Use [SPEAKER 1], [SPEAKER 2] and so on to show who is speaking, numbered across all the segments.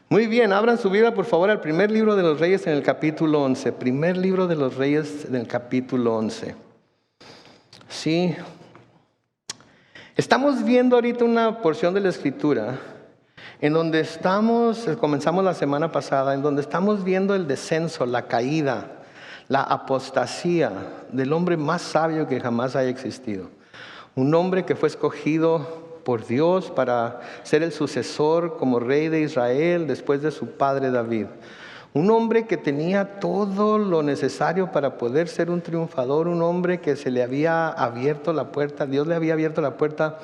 [SPEAKER 1] Muy bien, abran su Biblia por favor al primer libro de los Reyes en el capítulo 11. Primer libro de los Reyes en el capítulo 11. Sí, estamos viendo ahorita una porción de la Escritura en donde comenzamos la semana pasada, en donde estamos viendo el descenso, la caída, la apostasía del hombre más sabio que jamás haya existido. Un hombre que fue escogido por Dios para ser el sucesor como rey de Israel después de su padre David. Un hombre que tenía todo lo necesario para poder ser un triunfador, un hombre que se le había abierto la puerta, Dios le había abierto la puerta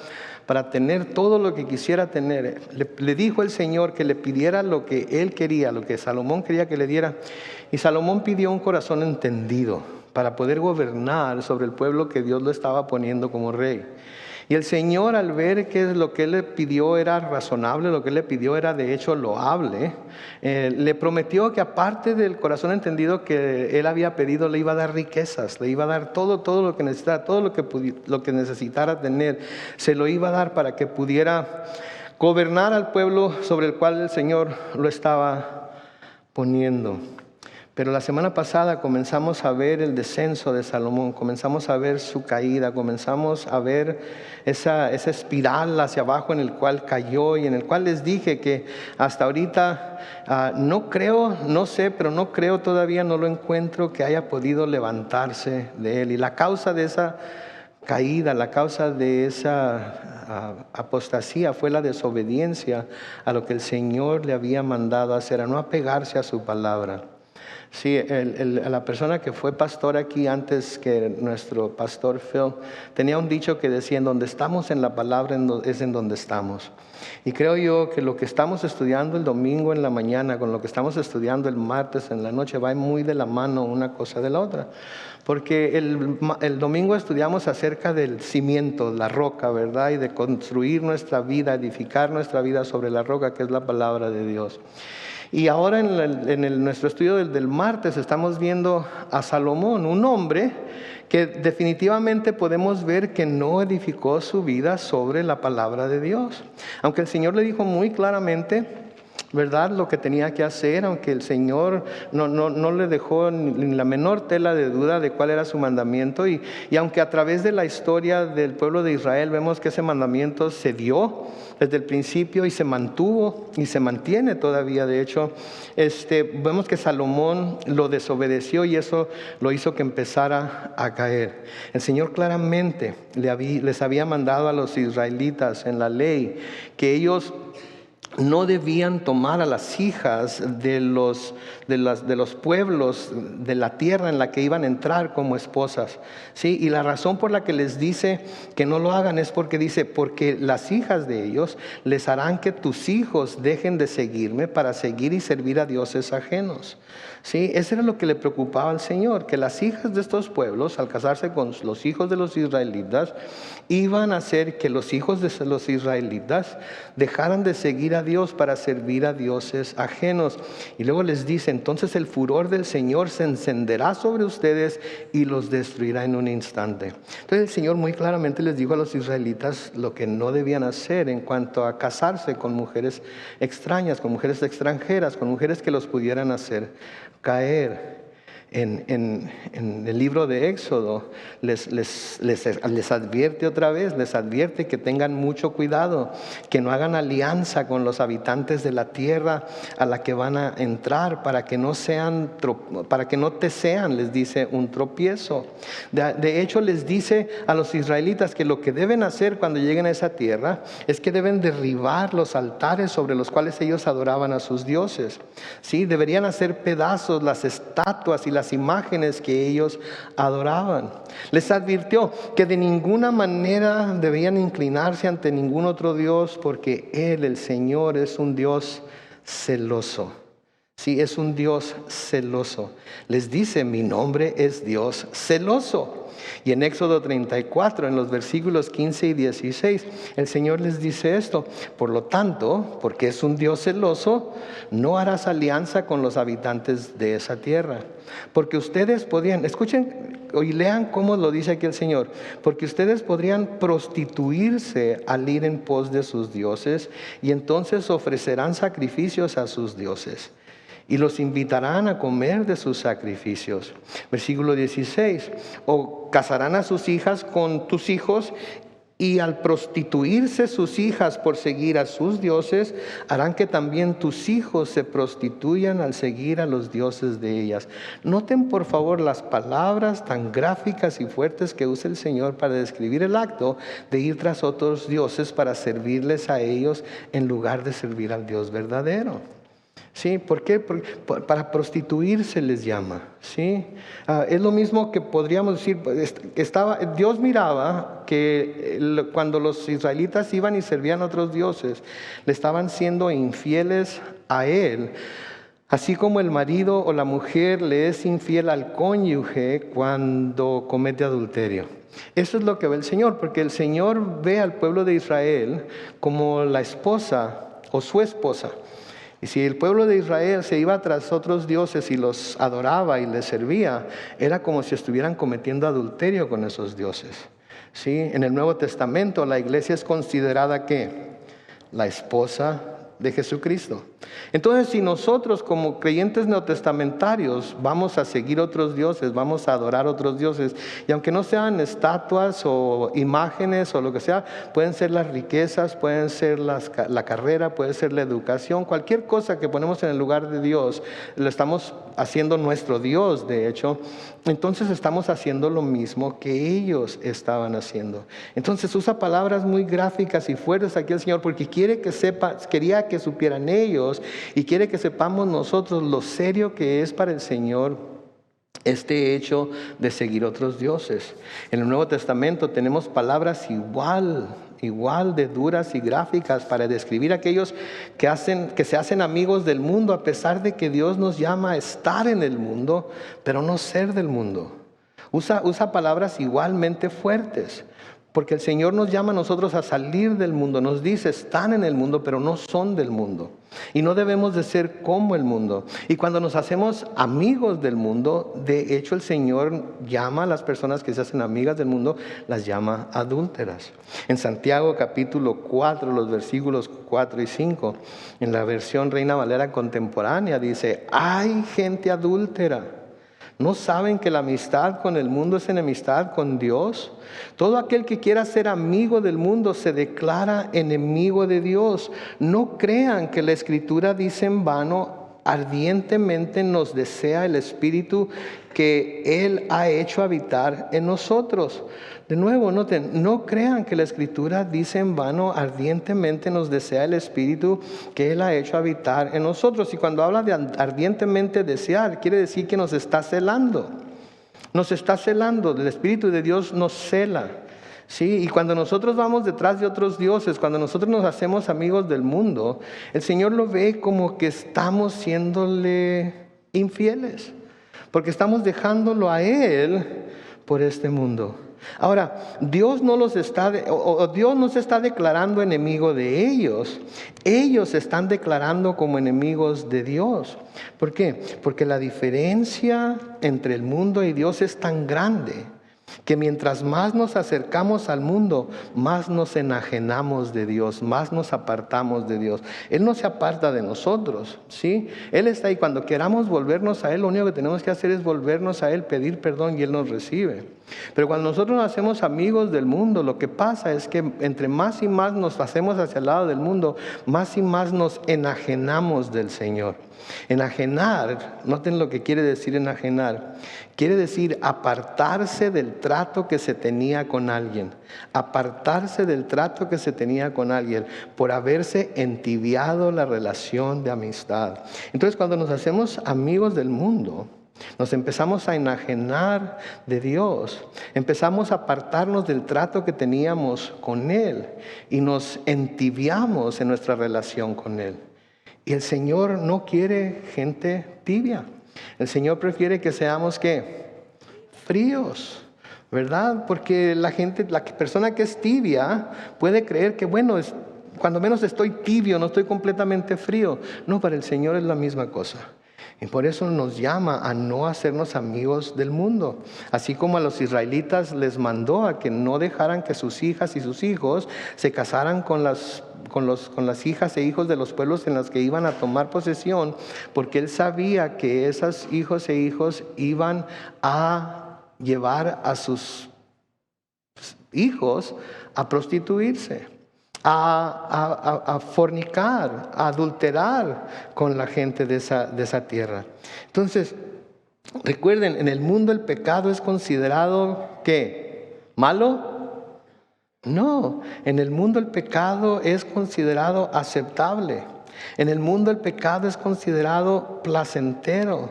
[SPEAKER 1] para tener todo lo que quisiera tener. Le dijo el Señor que le pidiera lo que él quería, lo que Salomón quería que le diera. Y Salomón pidió un corazón entendido para poder gobernar sobre el pueblo que Dios lo estaba poniendo como rey. Y el Señor, al ver que lo que Él le pidió era razonable, lo que Él le pidió era de hecho loable, le prometió que aparte del corazón entendido que Él había pedido, le iba a dar riquezas, le iba a dar todo lo que necesitara, todo lo que necesitara tener, se lo iba a dar para que pudiera gobernar al pueblo sobre el cual el Señor lo estaba poniendo. Pero la semana pasada comenzamos a ver el descenso de Salomón, comenzamos a ver su caída, comenzamos a ver esa espiral hacia abajo en el cual cayó y en el cual les dije que hasta ahorita no creo, no sé, pero no creo todavía, no lo encuentro que haya podido levantarse de él. Y la causa de esa caída, la causa de esa apostasía fue la desobediencia a lo que el Señor le había mandado hacer, a no apegarse a su palabra. Sí, la persona que fue pastor aquí antes que nuestro pastor Phil tenía un dicho que decía: en donde estamos en la palabra es en donde estamos. Y creo yo que lo que estamos estudiando el domingo en la mañana con lo que estamos estudiando el martes en la noche va muy de la mano una cosa de la otra. Porque el domingo estudiamos acerca del cimiento, la roca, ¿verdad? Y de construir nuestra vida, edificar nuestra vida sobre la roca que es la palabra de Dios. Y ahora en nuestro estudio del martes estamos viendo a Salomón, un hombre que definitivamente podemos ver que no edificó su vida sobre la palabra de Dios. Aunque el Señor le dijo muy claramente, ¿verdad?, lo que tenía que hacer, aunque el Señor no le dejó ni la menor tela de duda de cuál era su mandamiento, y aunque a través de la historia del pueblo de Israel vemos que ese mandamiento se dio desde el principio y se mantuvo y se mantiene todavía, de hecho, vemos que Salomón lo desobedeció y eso lo hizo que empezara a caer. El Señor claramente les había mandado a los israelitas en la ley que ellos no debían tomar a las hijas de los pueblos de la tierra en la que iban a entrar como esposas, ¿sí? Y la razón por la que les dice que no lo hagan es porque dice: porque las hijas de ellos les harán que tus hijos dejen de seguirme para seguir y servir a dioses ajenos. Sí, eso era lo que le preocupaba al Señor, que las hijas de estos pueblos, al casarse con los hijos de los israelitas, iban a hacer que los hijos de los israelitas dejaran de seguir a Dios para servir a dioses ajenos. Y luego les dice: entonces el furor del Señor se encenderá sobre ustedes y los destruirá en un instante. Entonces el Señor muy claramente les dijo a los israelitas lo que no debían hacer en cuanto a casarse con mujeres extrañas, con mujeres extranjeras, con mujeres que los pudieran hacer caer. En el libro de Éxodo les advierte otra vez, les advierte que tengan mucho cuidado, que no hagan alianza con los habitantes de la tierra a la que van a entrar, para que no te sean, les dice, un tropiezo. De hecho, les dice a los israelitas que lo que deben hacer cuando lleguen a esa tierra es que deben derribar los altares sobre los cuales ellos adoraban a sus dioses. ¿Sí? Deberían hacer pedazos las estatuas y las imágenes que ellos adoraban. Les advirtió que de ninguna manera debían inclinarse ante ningún otro Dios, porque Él, el Señor, es un Dios celoso. Sí, es un Dios celoso. Les dice, mi nombre es Dios celoso. Y en Éxodo 34, en los versículos 15 y 16, el Señor les dice esto: por lo tanto, porque es un Dios celoso, no harás alianza con los habitantes de esa tierra. Porque ustedes podrían, escuchen y lean cómo lo dice aquí el Señor, porque ustedes podrían prostituirse al ir en pos de sus dioses, y entonces ofrecerán sacrificios a sus dioses y los invitarán a comer de sus sacrificios. Versículo 16, o casarán a sus hijas con tus hijos, y al prostituirse sus hijas por seguir a sus dioses, harán que también tus hijos se prostituyan al seguir a los dioses de ellas. Noten por favor las palabras tan gráficas y fuertes que usa el Señor para describir el acto de ir tras otros dioses para servirles a ellos en lugar de servir al Dios verdadero. ¿Sí? ¿Por qué? Para prostituirse les llama. ¿Sí? Es lo mismo que podríamos decir, Dios miraba que cuando los israelitas iban y servían a otros dioses, le estaban siendo infieles a Él. Así como el marido o la mujer le es infiel al cónyuge cuando comete adulterio. Eso es lo que ve el Señor, porque el Señor ve al pueblo de Israel como la esposa o su esposa. Y si el pueblo de Israel se iba tras otros dioses y los adoraba y les servía, era como si estuvieran cometiendo adulterio con esos dioses. ¿Sí? En el Nuevo Testamento la iglesia es considerada ¿qué? La esposa de Jesucristo. Entonces, si nosotros como creyentes neotestamentarios vamos a seguir otros dioses, vamos a adorar otros dioses, y aunque no sean estatuas o imágenes o lo que sea, pueden ser las riquezas, pueden ser la carrera, puede ser la educación, cualquier cosa que ponemos en el lugar de Dios, lo estamos haciendo nuestro Dios, de hecho, entonces estamos haciendo lo mismo que ellos estaban haciendo. Entonces usa palabras muy gráficas y fuertes aquí el Señor, porque quería que supieran ellos, y quiere que sepamos nosotros lo serio que es para el Señor este hecho de seguir otros dioses. En el Nuevo Testamento tenemos palabras igual de duras y gráficas para describir a aquellos que se hacen amigos del mundo, a pesar de que Dios nos llama a estar en el mundo, pero no ser del mundo. Usa palabras igualmente fuertes. Porque el Señor nos llama a nosotros a salir del mundo. Nos dice, están en el mundo, pero no son del mundo. Y no debemos de ser como el mundo. Y cuando nos hacemos amigos del mundo, de hecho el Señor llama a las personas que se hacen amigas del mundo, las llama adúlteras. En Santiago capítulo 4, los versículos 4 y 5, en la versión Reina Valera contemporánea, dice, hay gente adúltera. ¿No saben que la amistad con el mundo es enemistad con Dios? Todo aquel que quiera ser amigo del mundo se declara enemigo de Dios. No crean que la Escritura dice en vano, ardientemente nos desea el Espíritu que Él ha hecho habitar en nosotros. De nuevo, noten, no crean que la Escritura dice en vano, ardientemente nos desea el Espíritu que Él ha hecho habitar en nosotros. Y cuando habla de ardientemente desear, quiere decir que nos está celando. Nos está celando, el Espíritu de Dios nos cela. ¿Sí? Y cuando nosotros vamos detrás de otros dioses, cuando nosotros nos hacemos amigos del mundo, el Señor lo ve como que estamos siéndole infieles, porque estamos dejándolo a Él por este mundo. Ahora, Dios no se está declarando enemigo de ellos. Ellos se están declarando como enemigos de Dios. ¿Por qué? Porque la diferencia entre el mundo y Dios es tan grande que mientras más nos acercamos al mundo, más nos enajenamos de Dios, más nos apartamos de Dios. Él no se aparta de nosotros, ¿sí? Él está ahí. Cuando queramos volvernos a Él, lo único que tenemos que hacer es volvernos a Él, pedir perdón y Él nos recibe. Pero cuando nosotros nos hacemos amigos del mundo, lo que pasa es que entre más y más nos hacemos hacia el lado del mundo, más y más nos enajenamos del Señor. Enajenar, noten lo que quiere decir enajenar. Quiere decir apartarse del trato que se tenía con alguien. Apartarse del trato que se tenía con alguien por haberse entibiado la relación de amistad. Entonces, cuando nos hacemos amigos del mundo, nos empezamos a enajenar de Dios, empezamos a apartarnos del trato que teníamos con Él y nos entibiamos en nuestra relación con Él. Y el Señor no quiere gente tibia. El Señor prefiere que seamos, ¿qué? Fríos, ¿verdad? Porque la persona que es tibia puede creer que, bueno, cuando menos estoy tibio, no estoy completamente frío. No, para el Señor es la misma cosa. Y por eso nos llama a no hacernos amigos del mundo. Así como a los israelitas les mandó a que no dejaran que sus hijas y sus hijos se casaran con las hijas e hijos de los pueblos en los que iban a tomar posesión, porque él sabía que esos hijos e hijos iban a llevar a sus hijos a prostituirse, a fornicar, a adulterar con la gente de esa tierra. Entonces, recuerden, en el mundo el pecado es considerado, ¿qué? ¿Malo? No, en el mundo el pecado es considerado aceptable. En el mundo el pecado es considerado placentero.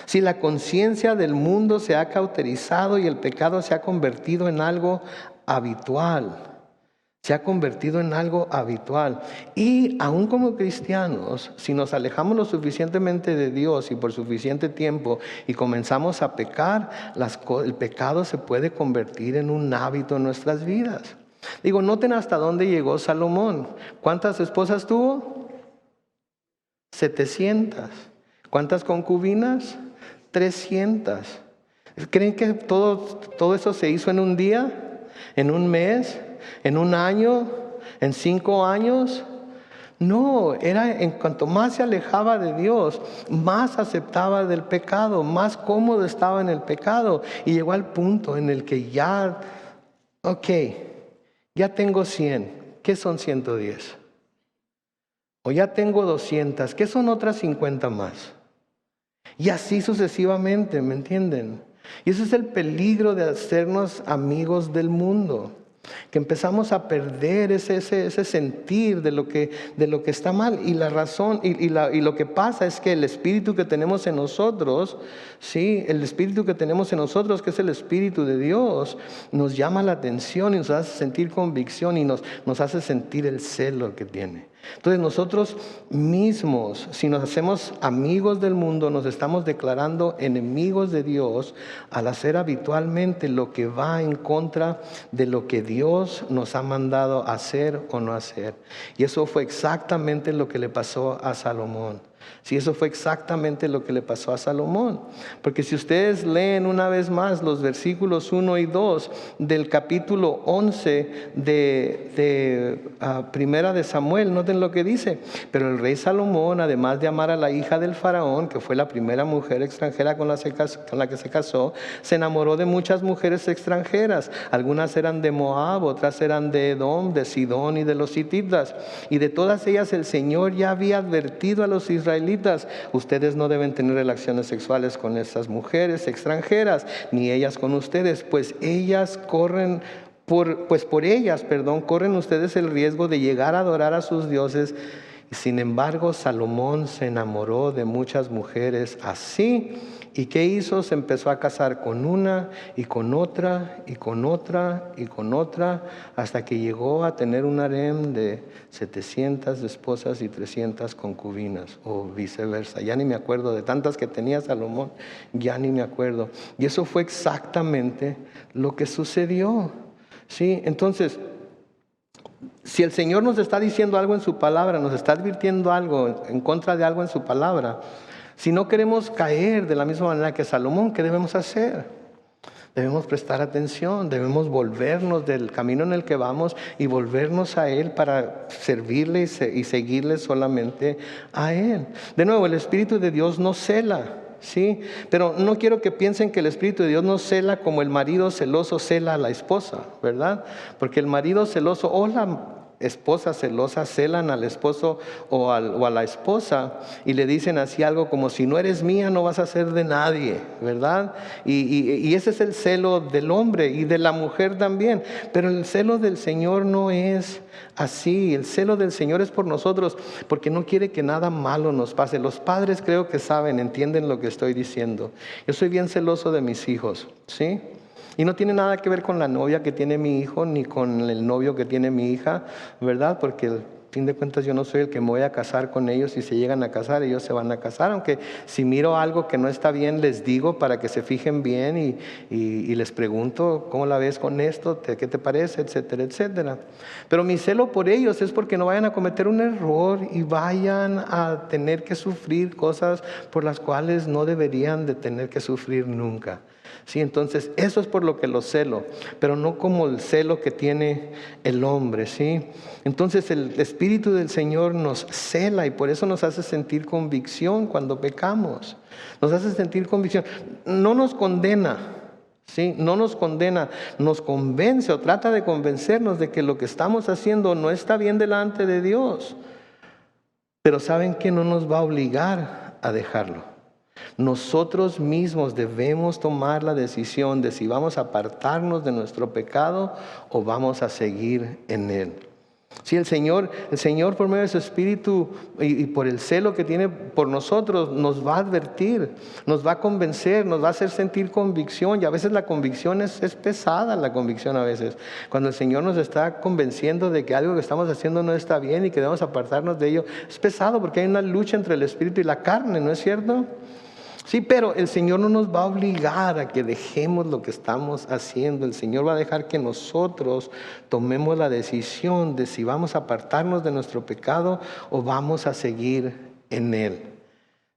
[SPEAKER 1] Si la conciencia del mundo se ha cauterizado y el pecado se ha convertido en algo habitual. Se ha convertido en algo habitual. Y aún como cristianos, si nos alejamos lo suficientemente de Dios y por suficiente tiempo y comenzamos a pecar, el pecado se puede convertir en un hábito en nuestras vidas. Digo, noten hasta dónde llegó Salomón. ¿Cuántas esposas tuvo? 700. ¿Cuántas concubinas? 300. ¿Creen que todo eso se hizo en un día? ¿En un mes? ¿En un año? ¿En 5 años? No, era en cuanto más se alejaba de Dios, más aceptaba del pecado, más cómodo estaba en el pecado. Y llegó al punto en el que ya tengo 100, ¿qué son 110? O ya tengo 200, ¿qué son otras 50 más? Y así sucesivamente, ¿me entienden? Y ese es el peligro de hacernos amigos del mundo, que empezamos a perder ese sentir de lo que está mal. Y la razón, y lo que pasa es que el espíritu que tenemos en nosotros, ¿sí? El espíritu que tenemos en nosotros, que es el espíritu de Dios, nos llama la atención y nos hace sentir convicción y nos hace sentir el celo que tiene. Entonces nosotros mismos, si nos hacemos amigos del mundo, nos estamos declarando enemigos de Dios al hacer habitualmente lo que va en contra de lo que Dios nos ha mandado hacer o no hacer. Y eso fue exactamente lo que le pasó a Salomón. Sí, eso fue exactamente lo que le pasó a Salomón. Porque si ustedes leen una vez más los versículos 1 y 2 del capítulo 11 de Primera de Samuel, noten lo que dice. Pero el rey Salomón, además de amar a la hija del faraón, que fue la primera mujer extranjera con la que se casó, se enamoró de muchas mujeres extranjeras. Algunas eran de Moab, otras eran de Edom, de Sidón y de los hititas. Y de todas ellas el Señor ya había advertido a los israelitas: ustedes no deben tener relaciones sexuales con estas mujeres extranjeras, ni ellas con ustedes, pues por ellas corren ustedes el riesgo de llegar a adorar a sus dioses. Sin embargo, Salomón se enamoró de muchas mujeres así. ¿Y qué hizo? Se empezó a casar con una y con otra y con otra y con otra, hasta que llegó a tener un harem de 700 esposas y 300 concubinas, o viceversa. Ya ni me acuerdo de tantas que tenía Salomón, ya ni me acuerdo. Y eso fue exactamente lo que sucedió. ¿Sí? Entonces, si el Señor nos está diciendo algo en su palabra, nos está advirtiendo algo en contra de algo en su palabra, si no queremos caer de la misma manera que Salomón, ¿qué debemos hacer? Debemos prestar atención, debemos volvernos del camino en el que vamos y volvernos a Él para servirle y seguirle solamente a Él. De nuevo, el Espíritu de Dios nos cela. Sí, pero no quiero que piensen que el Espíritu de Dios nos cela como el marido celoso cela a la esposa, ¿verdad? Porque el marido celoso o la esposa celosa celan al esposo o a la esposa y le dicen así algo como: si no eres mía no vas a ser de nadie, ¿verdad? Y ese es el celo del hombre y de la mujer también. Pero el celo del Señor no es así. El celo del Señor es por nosotros, porque no quiere que nada malo nos pase. Los padres creo que saben, entienden lo que estoy diciendo. Yo soy bien celoso de mis hijos, ¿sí? Y no tiene nada que ver con la novia que tiene mi hijo, ni con el novio que tiene mi hija, ¿verdad? Porque al fin de cuentas yo no soy el que me voy a casar con ellos. Si se llegan a casar, ellos se van a casar. Aunque si miro algo que no está bien, les digo para que se fijen bien y les pregunto, ¿cómo la ves con esto? ¿Qué te parece? Etcétera, etcétera. Pero mi celo por ellos es porque no vayan a cometer un error y vayan a tener que sufrir cosas por las cuales no deberían de tener que sufrir nunca. Sí, entonces eso es por lo que los celo, pero no como el celo que tiene el hombre, ¿sí? Entonces el Espíritu del Señor nos cela y por eso nos hace sentir convicción cuando pecamos. Nos hace sentir convicción. No nos condena, ¿sí? No nos condena, nos convence o trata de convencernos de que lo que estamos haciendo no está bien delante de Dios. Pero ¿saben que no nos va a obligar a dejarlo? Nosotros mismos debemos tomar la decisión de si vamos a apartarnos de nuestro pecado o vamos a seguir en él. Sí, el Señor por medio de su Espíritu y por el celo que tiene por nosotros nos va a advertir, nos va a convencer, nos va a hacer sentir convicción. Y a veces la convicción es pesada, la convicción a veces. Cuando el Señor nos está convenciendo de que algo que estamos haciendo no está bien y que debemos apartarnos de ello, es pesado porque hay una lucha entre el Espíritu y la carne, ¿no es cierto? Sí, pero el Señor no nos va a obligar a que dejemos lo que estamos haciendo. El Señor va a dejar que nosotros tomemos la decisión de si vamos a apartarnos de nuestro pecado o vamos a seguir en él.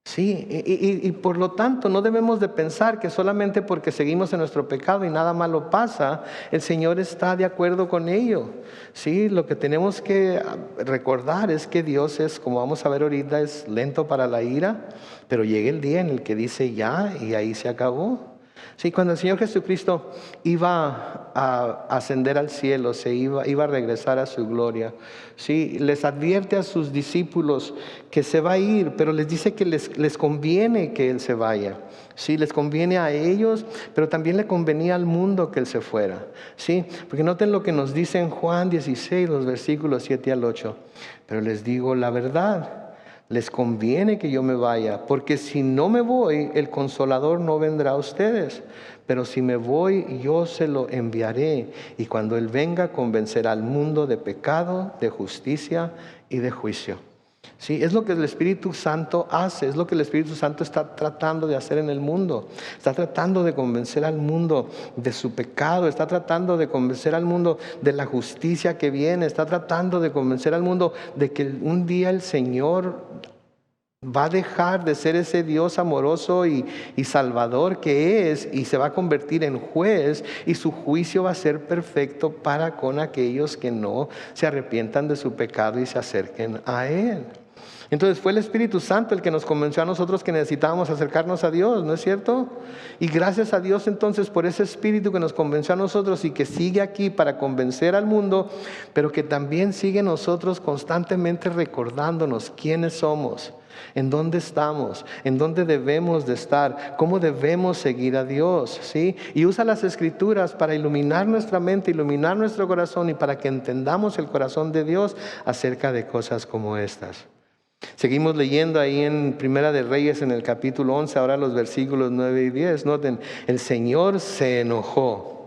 [SPEAKER 1] Sí, y por lo tanto no debemos de pensar que solamente porque seguimos en nuestro pecado y nada malo pasa, el Señor está de acuerdo con ello. Sí, lo que tenemos que recordar es que Dios es, como vamos a ver ahorita, es lento para la ira, pero llega el día en el que dice ya y ahí se acabó. Sí, cuando el Señor Jesucristo iba a ascender al cielo, iba a regresar a su gloria. Sí, les advierte a sus discípulos que se va a ir, pero les dice que les conviene que Él se vaya. Sí, les conviene a ellos, pero también le convenía al mundo que Él se fuera. Sí, porque noten lo que nos dice en Juan 16, los versículos 7 al 8. Pero les digo la verdad. Les conviene que yo me vaya, porque si no me voy, el Consolador no vendrá a ustedes. Pero si me voy, yo se lo enviaré. Y cuando Él venga, convencerá al mundo de pecado, de justicia y de juicio. Sí, es lo que el Espíritu Santo hace, es lo que el Espíritu Santo está tratando de hacer en el mundo. Está tratando de convencer al mundo de su pecado, está tratando de convencer al mundo de la justicia que viene, está tratando de convencer al mundo de que un día el Señor va a dejar de ser ese Dios amoroso y salvador que es y se va a convertir en juez y su juicio va a ser perfecto para con aquellos que no se arrepientan de su pecado y se acerquen a Él. Entonces fue el Espíritu Santo el que nos convenció a nosotros que necesitábamos acercarnos a Dios, ¿no es cierto? Y gracias a Dios entonces por ese Espíritu que nos convenció a nosotros y que sigue aquí para convencer al mundo, pero que también sigue nosotros constantemente recordándonos quiénes somos, en dónde estamos, en dónde debemos de estar, cómo debemos seguir a Dios, ¿sí? Y usa las Escrituras para iluminar nuestra mente, iluminar nuestro corazón y para que entendamos el corazón de Dios acerca de cosas como estas. Seguimos leyendo ahí en Primera de Reyes en el capítulo 11, ahora los versículos 9 y 10. Noten, el Señor se enojó.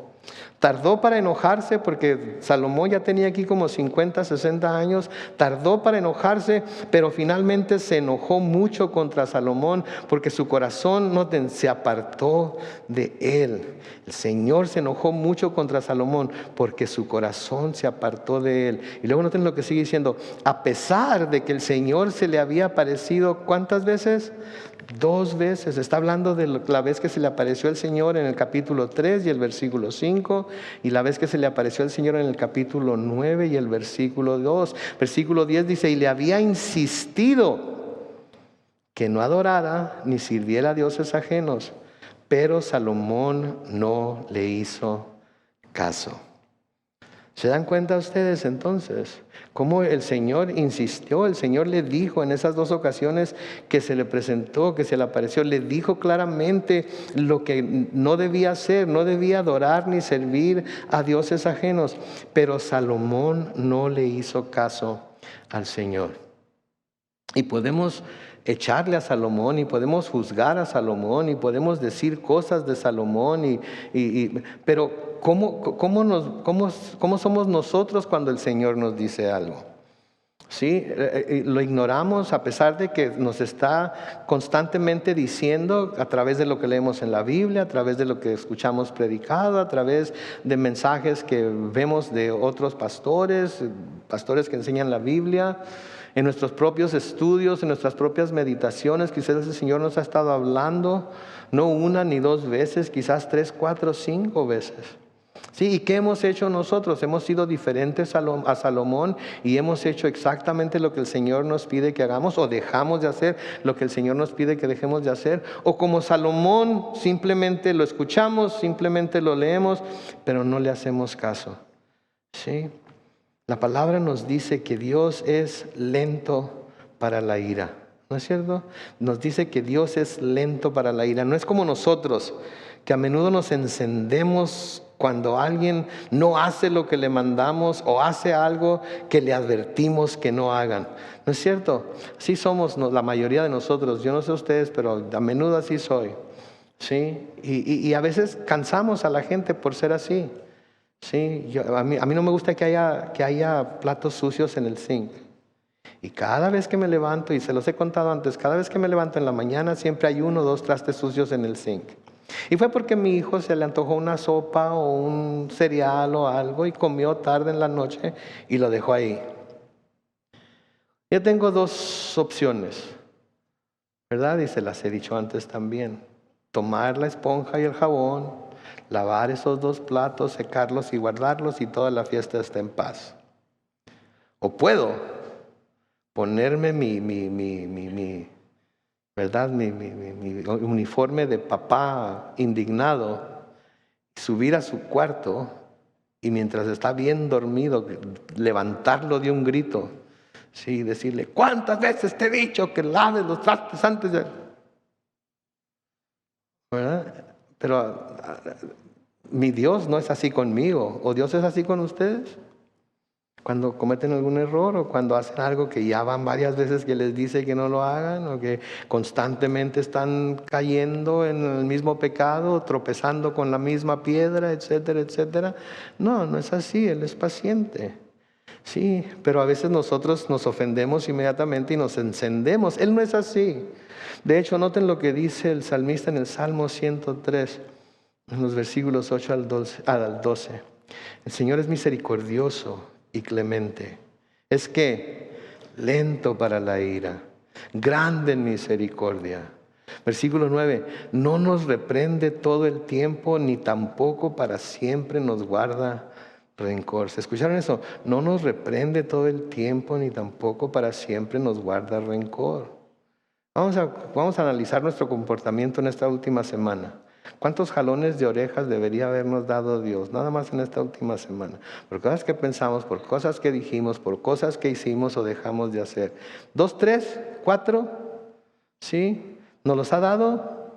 [SPEAKER 1] Tardó para enojarse porque Salomón ya tenía aquí como 50, 60 años. Tardó para enojarse, pero finalmente se enojó mucho contra Salomón porque su corazón, noten, se apartó de él. El Señor se enojó mucho contra Salomón porque su corazón se apartó de él. Y luego noten lo que sigue diciendo. A pesar de que el Señor se le había aparecido, ¿cuántas veces? 2 veces. Está hablando de la vez que se le apareció el Señor en el capítulo 3 y el versículo 5, y la vez que se le apareció el Señor en el capítulo 9 y el versículo 2. Versículo 10 dice, y le había insistido que no adorara ni sirviera a dioses ajenos, pero Salomón no le hizo caso. ¿Se dan cuenta ustedes entonces cómo el Señor insistió? El Señor le dijo en esas 2 ocasiones que se le presentó, que se le apareció, le dijo claramente lo que no debía hacer, no debía adorar ni servir a dioses ajenos, pero Salomón no le hizo caso al Señor. Y podemos echarle a Salomón y podemos juzgar a Salomón y podemos decir cosas de Salomón, pero ¿cómo somos nosotros cuando el Señor nos dice algo? Sí, lo ignoramos a pesar de que nos está constantemente diciendo a través de lo que leemos en la Biblia, a través de lo que escuchamos predicado, a través de mensajes que vemos de otros pastores, pastores que enseñan la Biblia, en nuestros propios estudios, en nuestras propias meditaciones. Quizás el Señor nos ha estado hablando no una ni dos veces, quizás 3, 4, 5 veces. Sí, ¿y qué hemos hecho nosotros? Hemos sido diferentes a Salomón y hemos hecho exactamente lo que el Señor nos pide que hagamos, o dejamos de hacer lo que el Señor nos pide que dejemos de hacer, o como Salomón simplemente lo escuchamos, simplemente lo leemos, pero no le hacemos caso. Sí, la palabra nos dice que Dios es lento para la ira, ¿no es cierto? Nos dice que Dios es lento para la ira. No es como nosotros, que a menudo nos encendemos cuando alguien no hace lo que le mandamos o hace algo que le advertimos que no hagan. ¿No es cierto? Así somos la mayoría de nosotros. Yo no sé ustedes, pero a menudo así soy. ¿Sí? Y a veces cansamos a la gente por ser así. ¿Sí? A mí no me gusta que haya platos sucios en el zinc. Y cada vez que me levanto, y se los he contado antes, cada vez que me levanto en la mañana siempre hay 1 o 2 trastes sucios en el zinc. Y fue porque a mi hijo se le antojó una sopa o un cereal o algo y comió tarde en la noche y lo dejó ahí. Yo tengo 2 opciones, ¿verdad? Y se las he dicho antes también. Tomar la esponja y el jabón, lavar esos 2 platos, secarlos y guardarlos y toda la fiesta está en paz. O puedo ponerme ¿verdad? Mi uniforme de papá indignado, subir a su cuarto y mientras está bien dormido, levantarlo de un grito, sí, decirle: ¿cuántas veces te he dicho que laves los trastes antes de...? ¿Verdad? Pero mi Dios no es así conmigo, ¿o Dios es así con ustedes? Cuando cometen algún error o cuando hacen algo que ya van varias veces que les dice que no lo hagan, o que constantemente están cayendo en el mismo pecado, tropezando con la misma piedra, etcétera, etcétera. No, no es así, Él es paciente. Sí, pero a veces nosotros nos ofendemos inmediatamente y nos encendemos. Él no es así. De hecho, noten lo que dice el salmista en el Salmo 103, en los versículos 8 al 12. El Señor es misericordioso y clemente. Es que lento para la ira, grande en misericordia. Versículo 9, no nos reprende todo el tiempo, ni tampoco para siempre nos guarda rencor. ¿Se escucharon eso? No nos reprende todo el tiempo, ni tampoco para siempre nos guarda rencor. Vamos a analizar nuestro comportamiento en esta última semana. ¿Cuántos jalones de orejas debería habernos dado Dios nada más en esta última semana? Por cosas que pensamos, por cosas que dijimos, por cosas que hicimos o dejamos de hacer. 2, 3, 4, ¿sí? ¿Nos los ha dado?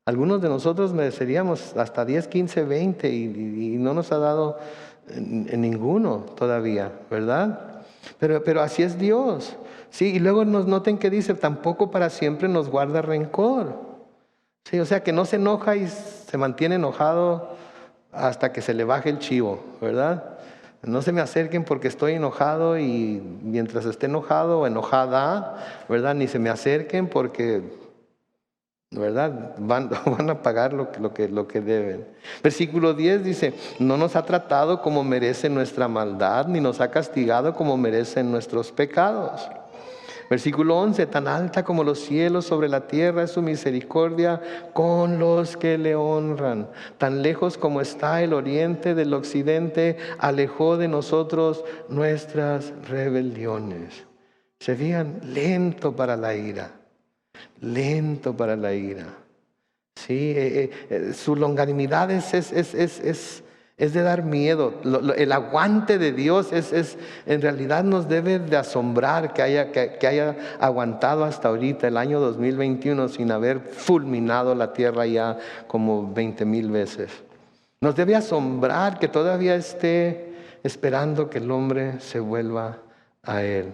[SPEAKER 1] Algunos de nosotros mereceríamos hasta 10, 15, 20 y no nos ha dado en ninguno todavía, ¿verdad? Pero así es Dios. Sí, y luego nos noten que dice, tampoco para siempre nos guarda rencor. Sí, o sea que no se enoja y se mantiene enojado hasta que se le baje el chivo, ¿verdad? No se me acerquen porque estoy enojado y mientras esté enojado o enojada, ¿verdad? Ni se me acerquen porque, ¿verdad? Van a pagar lo que deben. Versículo 10 dice, no nos ha tratado como merece nuestra maldad, ni nos ha castigado como merecen nuestros pecados. Versículo 11, tan alta como los cielos sobre la tierra es su misericordia con los que le honran. Tan lejos como está el oriente del occidente, alejó de nosotros nuestras rebeliones. Se fijan, lento para la ira, lento para la ira. Sí, su longanimidad es de dar miedo. El aguante de Dios en realidad nos debe de asombrar que haya aguantado hasta ahorita el año 2021 sin haber fulminado la tierra ya como 20,000 veces. Nos debe asombrar que todavía esté esperando que el hombre se vuelva a Él.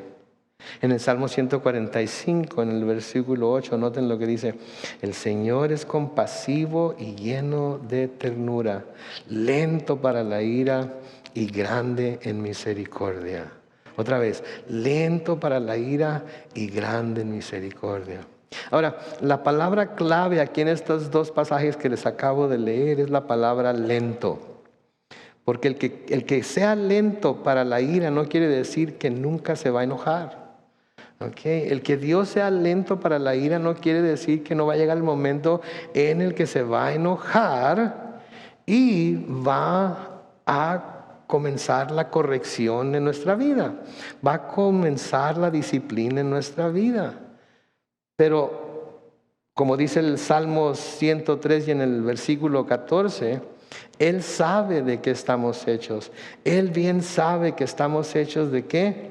[SPEAKER 1] En el Salmo 145, en el versículo 8, noten lo que dice: el Señor es compasivo y lleno de ternura, lento para la ira y grande en misericordia. Otra vez, lento para la ira y grande en misericordia. Ahora, la palabra clave aquí en estos dos pasajes que les acabo de leer es la palabra lento. Porque el que sea lento para la ira no quiere decir que nunca se va a enojar. ¿Okay? El que Dios sea lento para la ira no quiere decir que no va a llegar el momento en el que se va a enojar y va a comenzar la corrección en nuestra vida. Va a comenzar la disciplina en nuestra vida. Pero, como dice el Salmo 103 y en el versículo 14, Él sabe de qué estamos hechos. Él bien sabe que estamos hechos ¿de qué?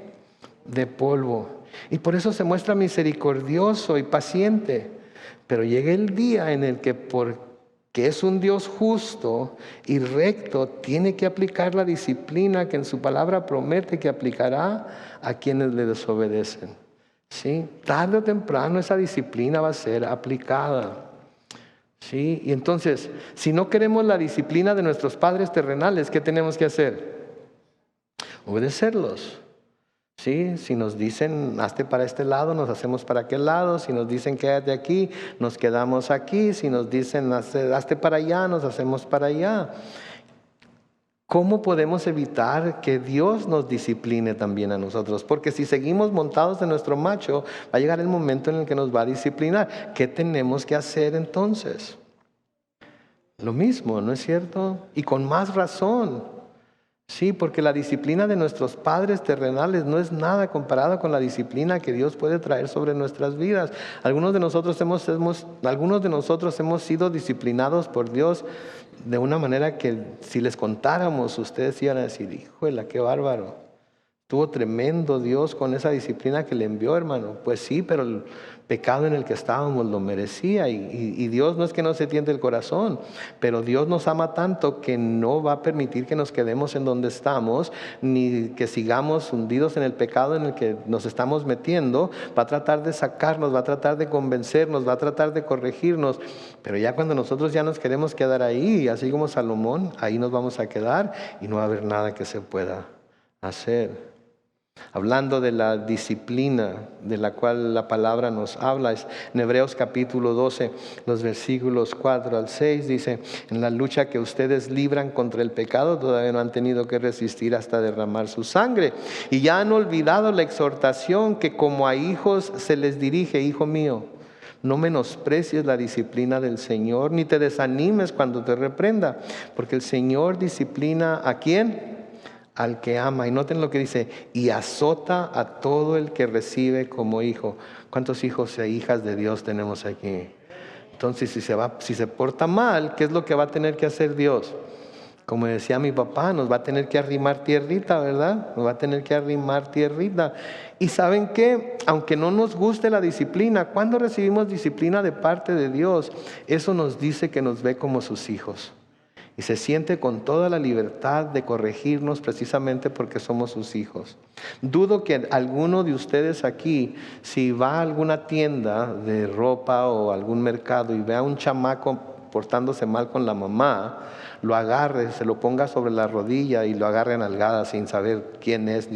[SPEAKER 1] De polvo. Y por eso se muestra misericordioso y paciente. Pero llega el día en el que porque es un Dios justo y recto, tiene que aplicar la disciplina que en su palabra promete que aplicará a quienes le desobedecen. ¿Sí? Tarde o temprano esa disciplina va a ser aplicada. ¿Sí? Y entonces, si no queremos la disciplina de nuestros padres terrenales, ¿qué tenemos que hacer? Obedecerlos. ¿Sí? Si nos dicen, hazte para este lado, nos hacemos para aquel lado. Si nos dicen, quédate aquí, nos quedamos aquí. Si nos dicen, hazte para allá, nos hacemos para allá. ¿Cómo podemos evitar que Dios nos discipline también a nosotros? Porque si seguimos montados de nuestro macho, va a llegar el momento en el que nos va a disciplinar. ¿Qué tenemos que hacer entonces? Lo mismo, ¿no es cierto? Y con más razón. Sí, porque la disciplina de nuestros padres terrenales no es nada comparado con la disciplina que Dios puede traer sobre nuestras vidas. Algunos de nosotros hemos sido disciplinados por Dios de una manera que si les contáramos, ustedes iban a decir, híjole, qué bárbaro. Estuvo tremendo Dios con esa disciplina que le envió, hermano. Pues sí, pero el pecado en el que estábamos lo merecía. Y Dios no es que no se tiente el corazón, pero Dios nos ama tanto que no va a permitir que nos quedemos en donde estamos, ni que sigamos hundidos en el pecado en el que nos estamos metiendo. Va a tratar de sacarnos, va a tratar de convencernos, va a tratar de corregirnos. Pero ya cuando nosotros ya nos queremos quedar ahí, así como Salomón, ahí nos vamos a quedar y no va a haber nada que se pueda hacer. Hablando de la disciplina de la cual la palabra nos habla, es en Hebreos capítulo 12, los versículos 4 al 6, dice, en la lucha que ustedes libran contra el pecado, todavía no han tenido que resistir hasta derramar su sangre. Y ya han olvidado la exhortación que como a hijos se les dirige, hijo mío, no menosprecies la disciplina del Señor, ni te desanimes cuando te reprenda, porque el Señor disciplina ¿a quién? Al que ama. Y noten lo que dice, y azota a todo el que recibe como hijo. ¿Cuántos hijos e hijas de Dios tenemos aquí? Entonces, si se porta mal, ¿qué es lo que va a tener que hacer Dios? Como decía mi papá, nos va a tener que arrimar tierrita, ¿verdad? Nos va a tener que arrimar tierrita. Y ¿saben qué? Aunque no nos guste la disciplina, cuando recibimos disciplina de parte de Dios, eso nos dice que nos ve como sus hijos. Y se siente con toda la libertad de corregirnos precisamente porque somos sus hijos. Dudo que alguno de ustedes aquí, si va a alguna tienda de ropa o algún mercado y ve a un chamaco portándose mal con la mamá, lo agarre, se lo ponga sobre la rodilla y lo agarre a nalgadas sin saber quién es,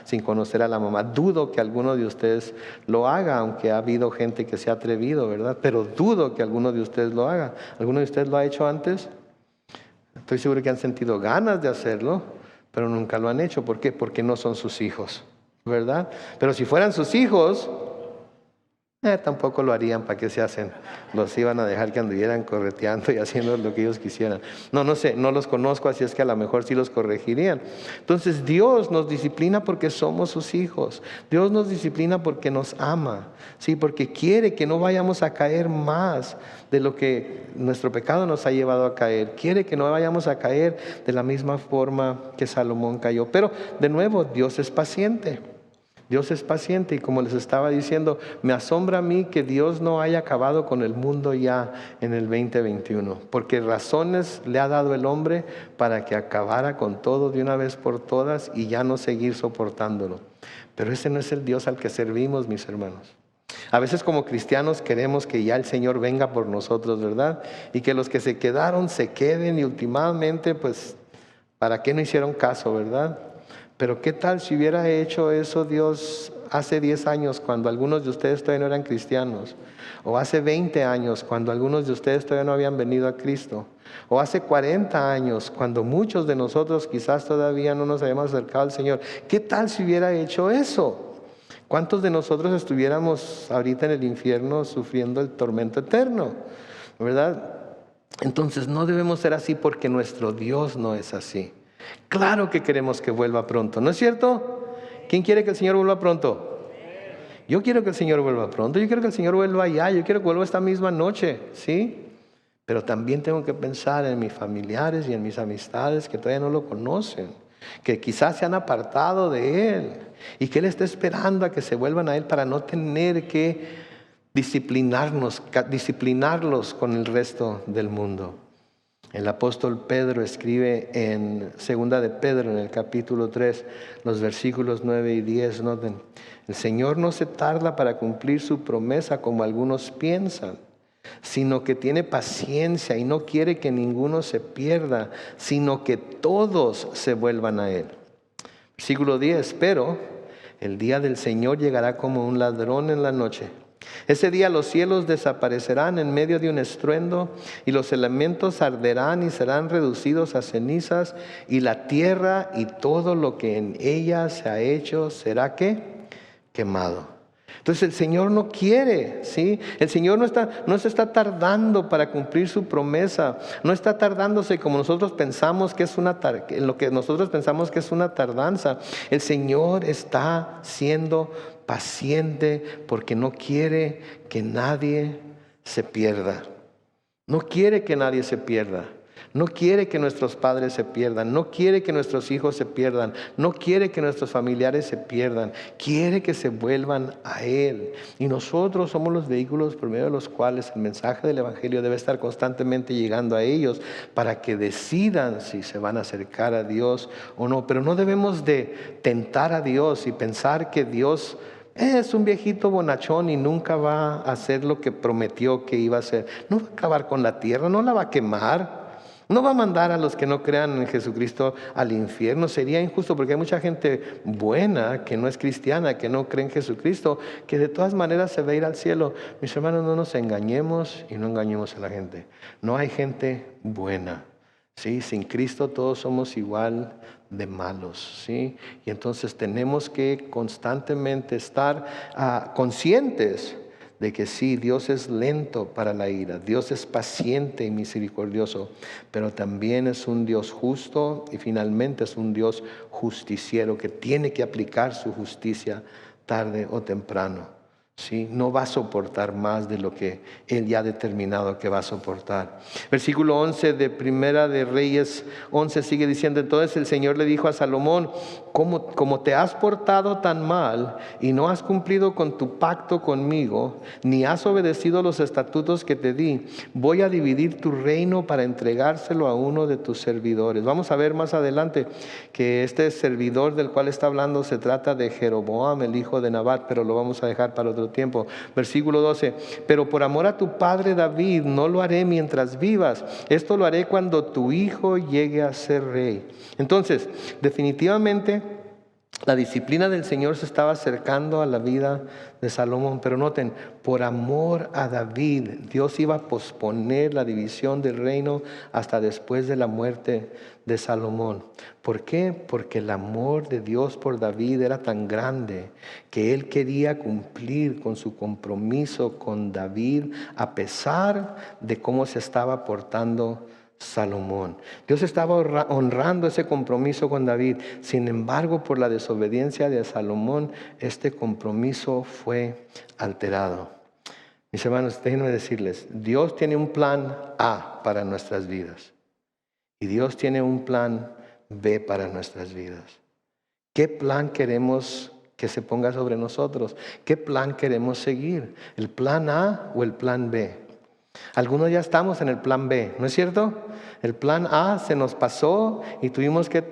[SPEAKER 1] sin conocer a la mamá. Dudo que alguno de ustedes lo haga, aunque ha habido gente que se ha atrevido, ¿verdad? Pero dudo que alguno de ustedes lo haga. ¿Alguno de ustedes lo ha hecho antes? Estoy seguro que han sentido ganas de hacerlo, pero nunca lo han hecho. ¿Por qué? Porque no son sus hijos, ¿verdad? Pero si fueran sus hijos, tampoco lo harían. ¿Para qué se hacen? Los iban a dejar que anduvieran correteando y haciendo lo que ellos quisieran. No sé, no los conozco, así es que a lo mejor sí los corregirían. Entonces Dios nos disciplina porque somos sus hijos. Dios nos disciplina porque nos ama, ¿sí? Porque quiere que no vayamos a caer más de lo que nuestro pecado nos ha llevado a caer. Quiere que no vayamos a caer de la misma forma que Salomón cayó. Pero de nuevo, Dios es paciente. Dios es paciente y como les estaba diciendo, me asombra a mí que Dios no haya acabado con el mundo ya en el 2021, porque razones le ha dado el hombre para que acabara con todo de una vez por todas y ya no seguir soportándolo. Pero ese no es el Dios al que servimos, mis hermanos. A veces como cristianos queremos que ya el Señor venga por nosotros, ¿verdad? Y que los que se quedaron se queden y últimamente, pues, ¿para qué no hicieron caso, verdad? Pero ¿qué tal si hubiera hecho eso Dios hace 10 años cuando algunos de ustedes todavía no eran cristianos? O hace 20 años cuando algunos de ustedes todavía no habían venido a Cristo? O hace 40 años cuando muchos de nosotros quizás todavía no nos habíamos acercado al Señor. ¿Qué tal si hubiera hecho eso? ¿Cuántos de nosotros estuviéramos ahorita en el infierno sufriendo el tormento eterno? ¿Verdad? Entonces no debemos ser así porque nuestro Dios no es así. Claro que queremos que vuelva pronto, ¿no es cierto? ¿Quién quiere que el Señor vuelva pronto? Yo quiero que el Señor vuelva pronto, yo quiero que el Señor vuelva ya, yo quiero que vuelva esta misma noche, ¿sí? Pero también tengo que pensar en mis familiares y en mis amistades que todavía no lo conocen, que quizás se han apartado de Él y que Él está esperando a que se vuelvan a Él para no tener que disciplinarlos con el resto del mundo. El apóstol Pedro escribe en segunda de Pedro, en el capítulo 3, los versículos 9 y 10, noten: el Señor no se tarda para cumplir su promesa como algunos piensan, sino que tiene paciencia y no quiere que ninguno se pierda, sino que todos se vuelvan a Él. Versículo 10, pero el día del Señor llegará como un ladrón en la noche. Ese día los cielos desaparecerán en medio de un estruendo y los elementos arderán y serán reducidos a cenizas, y la tierra y todo lo que en ella se ha hecho será ¿qué? Quemado. Entonces el Señor no quiere, ¿sí? El Señor no se está tardando para cumplir su promesa, no está tardándose como nosotros pensamos que es en lo que nosotros pensamos que es una tardanza. El Señor está siendo paciente porque no quiere que nadie se pierda. No quiere que nadie se pierda. No quiere que nuestros padres se pierdan, no quiere que nuestros hijos se pierdan, no quiere que nuestros familiares se pierdan, quiere que se vuelvan a Él. Y nosotros somos los vehículos por medio de los cuales el mensaje del Evangelio debe estar constantemente llegando a ellos para que decidan si se van a acercar a Dios o no. Pero no debemos de tentar a Dios y pensar que Dios es un viejito bonachón y nunca va a hacer lo que prometió que iba a hacer. No va a acabar con la tierra, no la va a quemar. No va a mandar a los que no crean en Jesucristo al infierno. Sería injusto porque hay mucha gente buena que no es cristiana, que no cree en Jesucristo, que de todas maneras se va a ir al cielo. Mis hermanos, no nos engañemos y no engañemos a la gente. No hay gente buena, ¿sí? Sin Cristo todos somos igual de malos, ¿sí? Y entonces tenemos que constantemente estar conscientes de que sí, Dios es lento para la ira, Dios es paciente y misericordioso, pero también es un Dios justo y finalmente es un Dios justiciero que tiene que aplicar su justicia tarde o temprano. ¿Sí? No va a soportar más de lo que Él ya ha determinado que va a soportar. Versículo 11 de Primera de Reyes 11 sigue diciendo: entonces el Señor le dijo a Salomón, como te has portado tan mal y no has cumplido con tu pacto conmigo, ni has obedecido los estatutos que te di, voy a dividir tu reino para entregárselo a uno de tus servidores. Vamos a ver más adelante que este servidor del cual está hablando se trata de Jeroboam, el hijo de Nabat, pero lo vamos a dejar para otro tiempo. Versículo 12: pero por amor a tu padre David no lo haré mientras vivas, esto lo haré cuando tu hijo llegue a ser rey. Entonces, definitivamente la disciplina del Señor se estaba acercando a la vida de Salomón, pero noten, por amor a David, Dios iba a posponer la división del reino hasta después de la muerte de Salomón. ¿Por qué? Porque el amor de Dios por David era tan grande que él quería cumplir con su compromiso con David a pesar de cómo se estaba portando Salomón. Dios estaba honrando ese compromiso con David. Sin embargo, por la desobediencia de Salomón, este compromiso fue alterado. Mis hermanos, déjenme decirles, Dios tiene un plan A para nuestras vidas y Dios tiene un plan B para nuestras vidas. ¿Qué plan queremos que se ponga sobre nosotros? ¿Qué plan queremos seguir? ¿El plan A o el plan B? Algunos ya estamos en el plan B, ¿no es cierto? El plan A se nos pasó y tuvimos que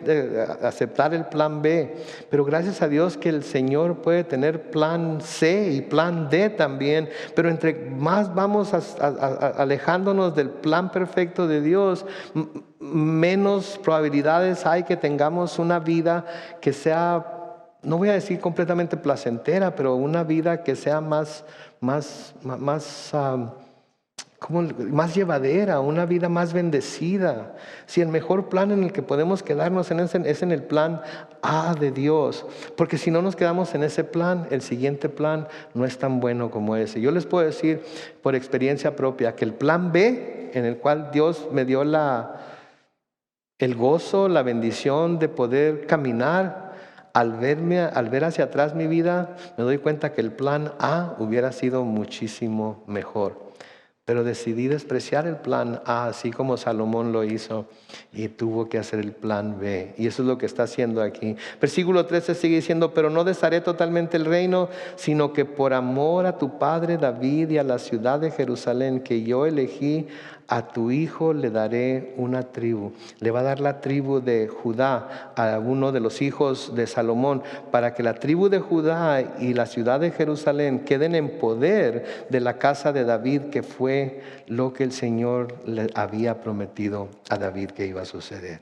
[SPEAKER 1] aceptar el plan B. Pero gracias a Dios que el Señor puede tener plan C y plan D también. Pero entre más vamos alejándonos del plan perfecto de Dios, menos probabilidades hay que tengamos una vida que sea, no voy a decir completamente placentera, pero una vida que sea más como más llevadera, una vida más bendecida. Si el mejor plan en el que podemos quedarnos es en el plan A de Dios, porque si no nos quedamos en ese plan, el siguiente plan no es tan bueno como ese. Yo les puedo decir por experiencia propia que el plan B, en el cual Dios me dio el gozo, la bendición de poder caminar, al ver hacia atrás mi vida, me doy cuenta que el plan A hubiera sido muchísimo mejor. Pero decidí despreciar el plan A, así como Salomón lo hizo, y tuvo que hacer el plan B. Y eso es lo que está haciendo aquí. Versículo 13 sigue diciendo: pero no desharé totalmente el reino, sino que por amor a tu padre David y a la ciudad de Jerusalén que yo elegí, a tu hijo le daré una tribu. Le va a dar la tribu de Judá a uno de los hijos de Salomón, para que la tribu de Judá y la ciudad de Jerusalén queden en poder de la casa de David, que fue lo que el Señor le había prometido a David que iba a suceder.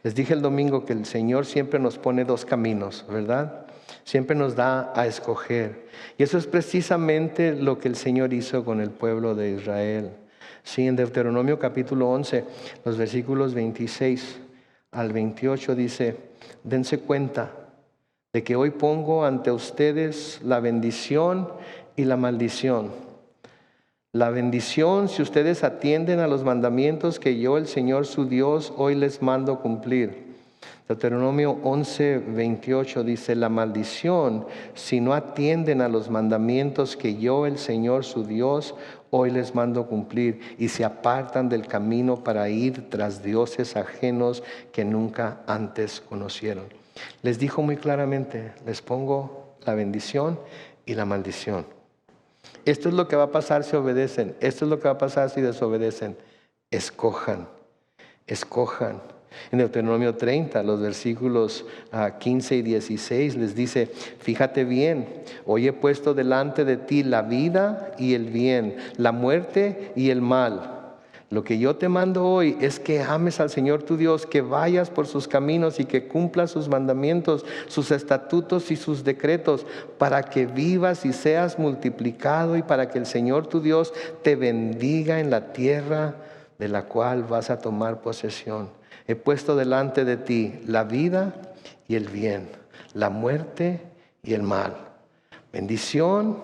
[SPEAKER 1] Les dije el domingo que el Señor siempre nos pone dos caminos, ¿verdad? Siempre nos da a escoger. Y eso es precisamente lo que el Señor hizo con el pueblo de Israel. Sí, en Deuteronomio capítulo 11, los versículos 26 al 28 dice: dense cuenta de que hoy pongo ante ustedes la bendición y la maldición. La bendición si ustedes atienden a los mandamientos que yo, el Señor su Dios, hoy les mando cumplir. Deuteronomio 11, 28 dice: la maldición si no atienden a los mandamientos que yo, el Señor su Dios, hoy les mando cumplir, y se apartan del camino para ir tras dioses ajenos que nunca antes conocieron. Les dijo muy claramente: les pongo la bendición y la maldición. Esto es lo que va a pasar si obedecen. Esto es lo que va a pasar si desobedecen. Escojan, escojan. En Deuteronomio 30, los versículos 15 y 16 les dice: fíjate bien, hoy he puesto delante de ti la vida y el bien, la muerte y el mal. Lo que yo te mando hoy es que ames al Señor tu Dios, que vayas por sus caminos y que cumplas sus mandamientos, sus estatutos y sus decretos, para que vivas y seas multiplicado, y para que el Señor tu Dios te bendiga en la tierra de la cual vas a tomar posesión. He puesto delante de ti la vida y el bien, la muerte y el mal, bendición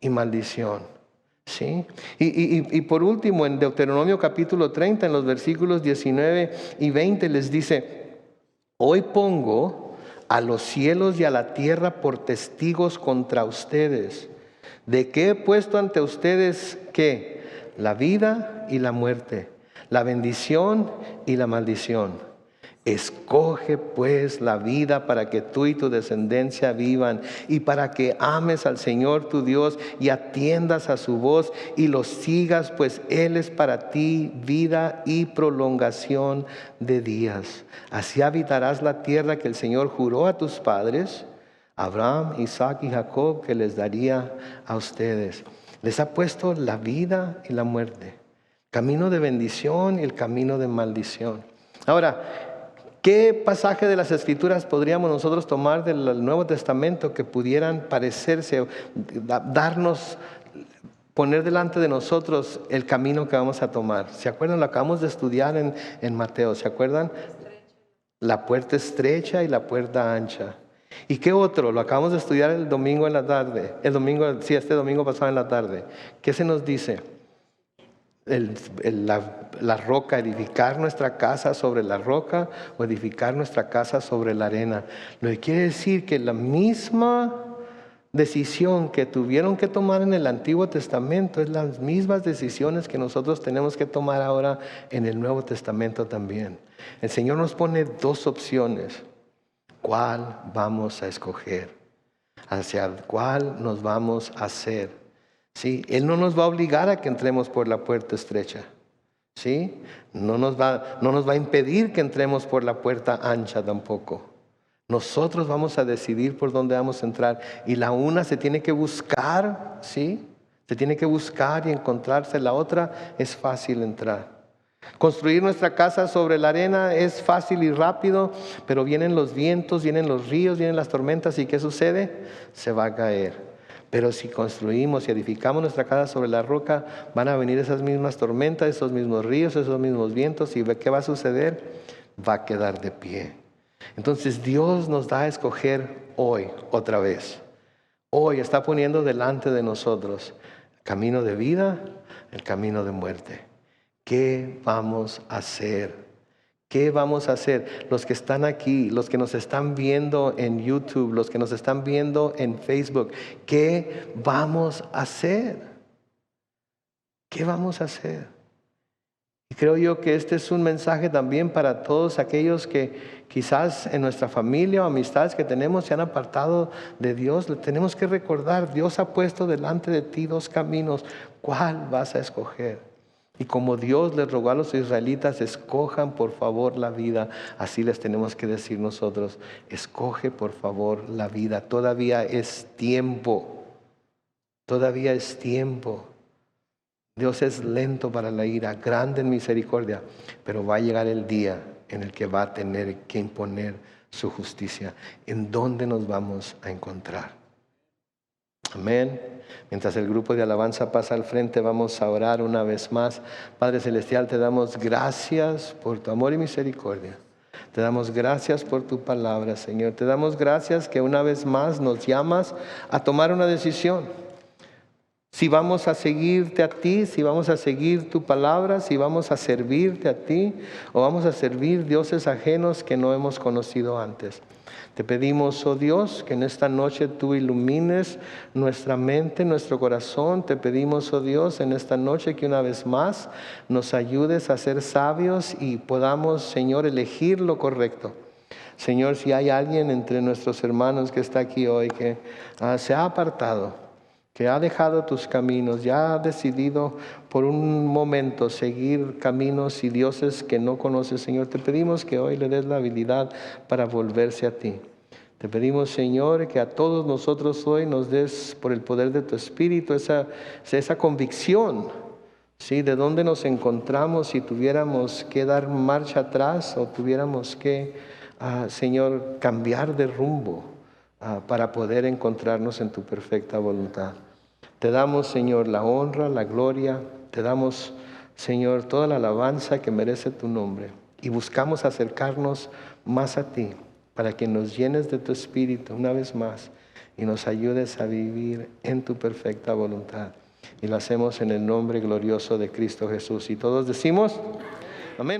[SPEAKER 1] y maldición. ¿Sí? Y por último, en Deuteronomio capítulo 30, en los versículos 19 y 20 les dice: hoy pongo a los cielos y a la tierra por testigos contra ustedes, de que he puesto ante ustedes ¿qué? La vida y la muerte, la bendición y la maldición. Escoge pues la vida para que tú y tu descendencia vivan, y para que ames al Señor tu Dios y atiendas a su voz y lo sigas, pues Él es para ti vida y prolongación de días. Así habitarás la tierra que el Señor juró a tus padres, Abraham, Isaac y Jacob, que les daría a ustedes. Les ha puesto la vida y la muerte, camino de bendición y el camino de maldición. Ahora, ¿qué pasaje de las Escrituras podríamos nosotros tomar del Nuevo Testamento que pudieran parecerse, poner delante de nosotros el camino que vamos a tomar? ¿Se acuerdan? Lo acabamos de estudiar en Mateo, ¿se acuerdan? La puerta estrecha y la puerta ancha. ¿Y qué otro? Lo acabamos de estudiar el domingo en la tarde. Este domingo pasado en la tarde. ¿Qué se nos dice? La roca, edificar nuestra casa sobre la roca o edificar nuestra casa sobre la arena. Lo que quiere decir que la misma decisión que tuvieron que tomar en el Antiguo Testamento es las mismas decisiones que nosotros tenemos que tomar ahora en el Nuevo Testamento también. El Señor nos pone dos opciones. ¿Cuál vamos a escoger? ¿Hacia cuál nos vamos a hacer? ¿sí? Él no nos va a obligar a que entremos por la puerta estrecha, ¿sí? No nos va a impedir que entremos por la puerta ancha tampoco. Nosotros vamos a decidir por dónde vamos a entrar. Y la una se tiene que buscar, ¿sí? Se tiene que buscar y encontrarse. La otra es fácil entrar. Construir nuestra casa sobre la arena es fácil y rápido, pero vienen los vientos, vienen los ríos, vienen las tormentas, ¿y qué sucede? Se va a caer. Pero si construimos y edificamos nuestra casa sobre la roca, van a venir esas mismas tormentas, esos mismos ríos, esos mismos vientos, ¿y qué va a suceder? Va a quedar de pie. Entonces Dios nos da a escoger hoy, otra vez. Hoy está poniendo delante de nosotros el camino de vida, el camino de muerte. ¿Qué vamos a hacer? ¿Qué vamos a hacer? Los que están aquí, los que nos están viendo en YouTube, los que nos están viendo en Facebook, ¿qué vamos a hacer? ¿Qué vamos a hacer? Y creo yo que este es un mensaje también para todos aquellos que quizás en nuestra familia o amistades que tenemos se han apartado de Dios. Le tenemos que recordar, Dios ha puesto delante de ti dos caminos. ¿Cuál vas a escoger? Y como Dios les rogó a los israelitas, escojan por favor la vida. Así les tenemos que decir nosotros, escoge por favor la vida. Todavía es tiempo. Todavía es tiempo. Dios es lento para la ira, grande en misericordia, pero va a llegar el día en el que va a tener que imponer su justicia. ¿En dónde nos vamos a encontrar? Amén. Mientras el grupo de alabanza pasa al frente, vamos a orar una vez más. Padre Celestial, te damos gracias por tu amor y misericordia. Te damos gracias por tu palabra, Señor. Te damos gracias que una vez más nos llamas a tomar una decisión. Si vamos a seguirte a ti, si vamos a seguir tu palabra, si vamos a servirte a ti o vamos a servir dioses ajenos que no hemos conocido antes. Te pedimos, oh Dios, que en esta noche tú ilumines nuestra mente, nuestro corazón. Te pedimos, oh Dios, en esta noche que una vez más nos ayudes a ser sabios y podamos, Señor, elegir lo correcto. Señor, si hay alguien entre nuestros hermanos que está aquí hoy que se ha apartado, que ha dejado tus caminos, ya ha decidido por un momento seguir caminos y dioses que no conoces, Señor, te pedimos que hoy le des la habilidad para volverse a ti. Te pedimos, Señor, que a todos nosotros hoy nos des por el poder de tu Espíritu esa convicción, ¿sí? De dónde nos encontramos, si tuviéramos que dar marcha atrás o tuviéramos que, Señor, cambiar de rumbo para poder encontrarnos en tu perfecta voluntad. Te damos, Señor, la honra, la gloria. Te damos, Señor, toda la alabanza que merece tu nombre. Y buscamos acercarnos más a ti para que nos llenes de tu Espíritu una vez más y nos ayudes a vivir en tu perfecta voluntad. Y lo hacemos en el nombre glorioso de Cristo Jesús. Y todos decimos, amén.